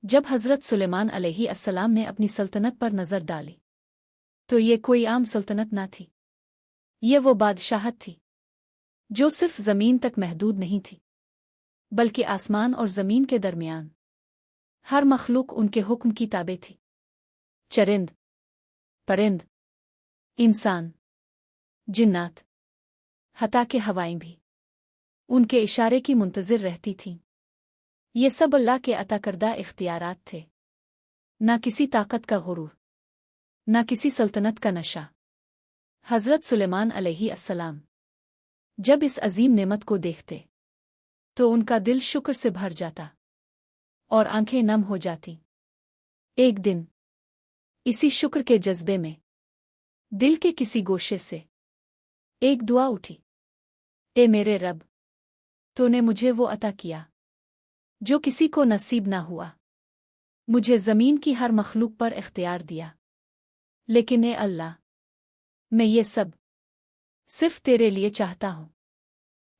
जब हज़रत सुलेमान अलैहिस्सलाम ने अपनी सल्तनत पर नज़र डाली तो ये कोई आम सल्तनत ना थी। ये वो बादशाहत थी जो सिर्फ ज़मीन तक महदूद नहीं थी, बल्कि आसमान और ज़मीन के दरमियान हर मखलूक उनके हुक्म की ताबे थी। चरिंद, परिंद, इंसान, जिन्नात, हत्ता के हवाएं भी उनके इशारे की मुंतज़िर रहती थीं। ये सब अल्लाह के अता करदा इख्तियारात थे, न किसी ताकत का गुरूर, न किसी सल्तनत का नशा। हज़रत सुलेमान अलैहिस्सलाम जब इस अजीम नेमत को देखते तो उनका दिल शुक्र से भर जाता और आंखें नम हो जाती। एक दिन इसी शुक्र के जज्बे में दिल के किसी गोशे से एक दुआ उठी, ए मेरे रब, तूने मुझे वो अता किया जो किसी को नसीब ना हुआ। मुझे ज़मीन की हर मखलूक पर इख्तियार दिया, लेकिन ए अल्लाह, मैं ये सब सिर्फ तेरे लिए चाहता हूँ।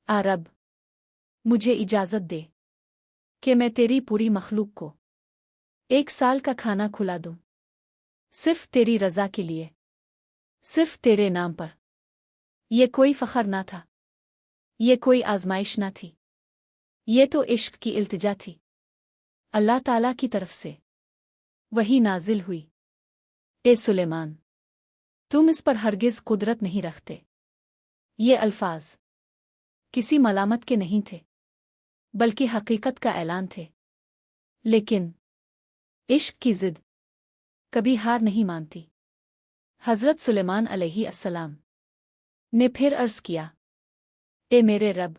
आ रब, मुझे इजाज़त दे कि मैं तेरी पूरी मखलूक को 1 साल का खाना खुला दूँ, सिर्फ तेरी रज़ा के लिए, सिर्फ तेरे नाम पर। ये कोई फ़ख्र ना था, ये कोई आज़माइश ना थी, ये तो इश्क की इल्तिजा थी। अल्लाह ताला की तरफ से वही नाजिल हुई, ए सुलेमान, तुम इस पर हरगिज़ कुदरत नहीं रखते। ये अल्फाज किसी मलामत के नहीं थे, बल्कि हकीकत का ऐलान थे। लेकिन इश्क की ज़िद कभी हार नहीं मानती। हज़रत सुलेमान अलैहिस्सलाम ने फिर अर्ज़ किया, ए मेरे रब,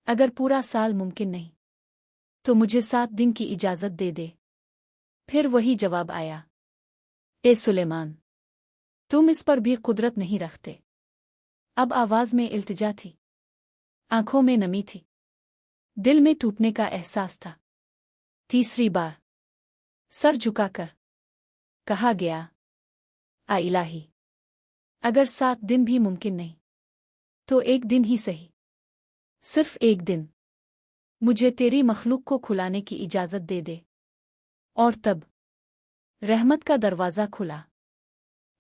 अगर पूरा साल मुमकिन नहीं तो मुझे 7 दिन की इजाज़त दे दे। फिर वही जवाब आया, ए सुलेमान, तुम इस पर भी कुदरत नहीं रखते। अब आवाज़ में इल्तिजा थी, आंखों में नमी थी, दिल में टूटने का एहसास था। तीसरी बार सर झुकाकर कहा गया, आ इलाही, अगर 7 दिन भी मुमकिन नहीं तो 1 दिन ही सही, सिर्फ 1 दिन मुझे तेरी मखलूक को खुलाने की इजाज़त दे दे। और तब रहमत का दरवाज़ा खुला।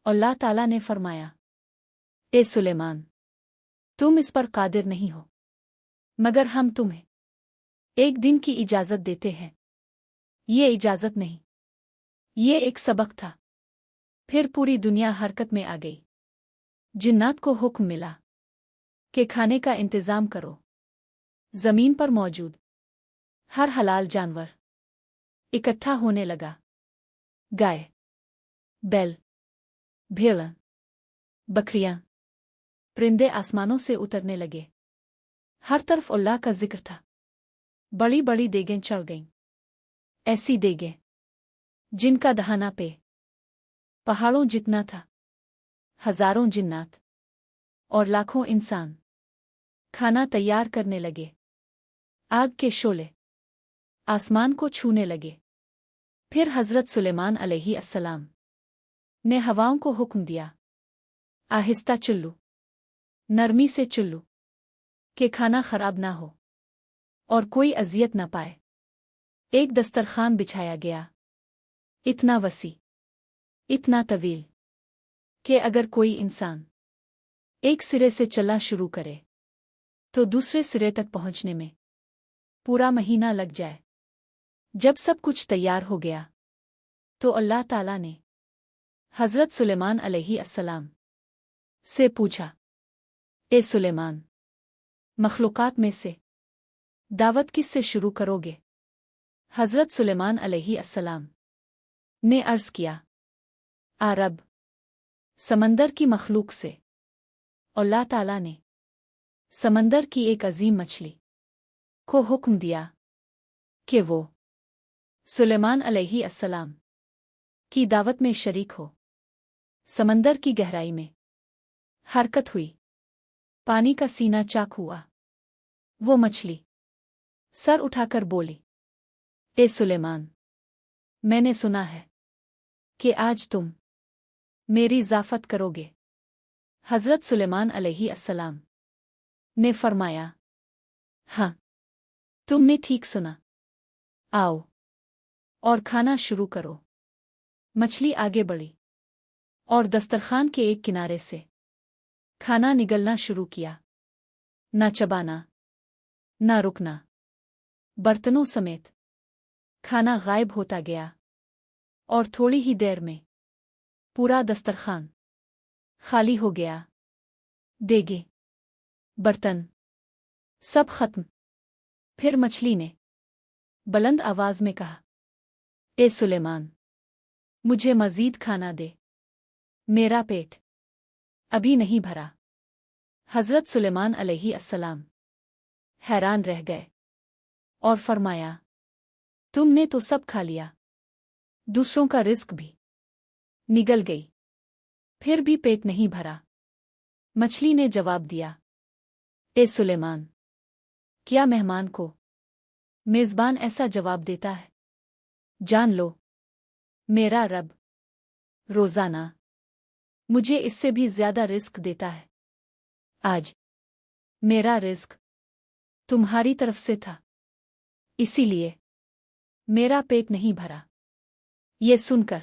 अल्लाह ताला ने फरमाया, ए सुलेमान, तुम इस पर कादिर नहीं हो, मगर हम तुम्हें 1 दिन की इजाज़त देते हैं। ये इजाज़त नहीं, ये एक सबक था। फिर पूरी दुनिया हरकत में आ गई। जिन्नात को हुक्म मिला कि खाने का इंतज़ाम करो। ज़मीन पर मौजूद हर हलाल जानवर इकट्ठा होने लगा। गाय, बैल, भेड़, बकरियां, परिंदे आसमानों से उतरने लगे। हर तरफ अल्लाह का जिक्र था। बड़ी बड़ी देगें चढ़ गईं, ऐसी देगें जिनका दहाना पे पहाड़ों जितना था। हजारों जिन्नात और लाखों इंसान खाना तैयार करने लगे। आग के शोले आसमान को छूने लगे। फिर हज़रत सुलेमान अलैहिस्सलाम ने हवाओं को हुक्म दिया, आहिस्ता चुल्लू, नरमी से चुल्लू, कि खाना खराब ना हो और कोई अजियत न पाए। एक दस्तरखान बिछाया गया, इतना वसी, इतना तवील कि अगर कोई इंसान एक सिरे से चलना शुरू करे तो दूसरे सिरे तक पहुंचने में पूरा महीना लग जाए। जब सब कुछ तैयार हो गया तो अल्लाह ताला ने हज़रत सुलेमान अलैहिस्सलाम से पूछा, ए सुलेमान, मखलूकात में से दावत किस से शुरू करोगे? हज़रत सुलेमान अलैहिस्सलाम ने अर्ज़ किया, आ रब, समंदर की मखलूक से। अल्लाह ताला ने समंदर की एक अजीम मछली को हुक्म दिया कि वो सुलेमान अलैहिस्सलाम की दावत में शरीक हो। समंदर की गहराई में हरकत हुई, पानी का सीना चाक हुआ। वो मछली सर उठाकर बोली, ए सुलेमान, मैंने सुना है कि आज तुम मेरी ज़ाफ़त करोगे। हज़रत सुलेमान अलैहिस्सलाम ने फरमाया, हाँ, तुमने ठीक सुना। आओ और खाना शुरू करो। मछली आगे बढ़ी और दस्तरखान के एक किनारे से खाना निगलना शुरू किया। न चबाना, न रुकना। बर्तनों समेत खाना गायब होता गया और थोड़ी ही देर में पूरा दस्तरखान खाली हो गया। देगे, बर्तन, सब खत्म। फिर मछली ने बुलंद आवाज में कहा, ए सुलेमान, मुझे मजीद खाना दे, मेरा पेट अभी नहीं भरा। हज़रत सुलेमान अलैहिस्सलाम हैरान रह गए और फरमाया, तुमने तो सब खा लिया, दूसरों का रिस्क भी निगल गई, फिर भी पेट नहीं भरा। मछली ने जवाब दिया, ए सुलेमान, क्या मेहमान को मेज़बान ऐसा जवाब देता है? जान लो, मेरा रब रोज़ाना मुझे इससे भी ज्यादा रिस्क देता है। आज मेरा रिस्क तुम्हारी तरफ से था, इसीलिए मेरा पेट नहीं भरा। ये सुनकर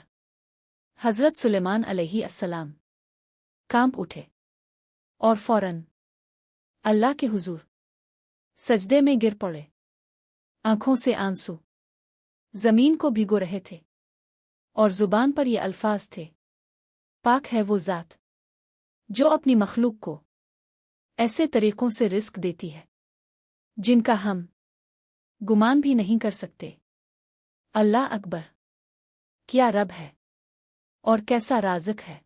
हज़रत सुलेमान अलैहिस्सलाम कांप उठे और फौरन अल्लाह के हुजूर सजदे में गिर पड़े। आंखों से आंसू जमीन को भिगो रहे थे और जुबान पर ये अल्फाज थे, पाक है वो ज़ात जो अपनी मखलूक को ऐसे तरीकों से रिस्क देती है जिनका हम गुमान भी नहीं कर सकते। अल्लाह अकबर, क्या रब है और कैसा राज़िक है।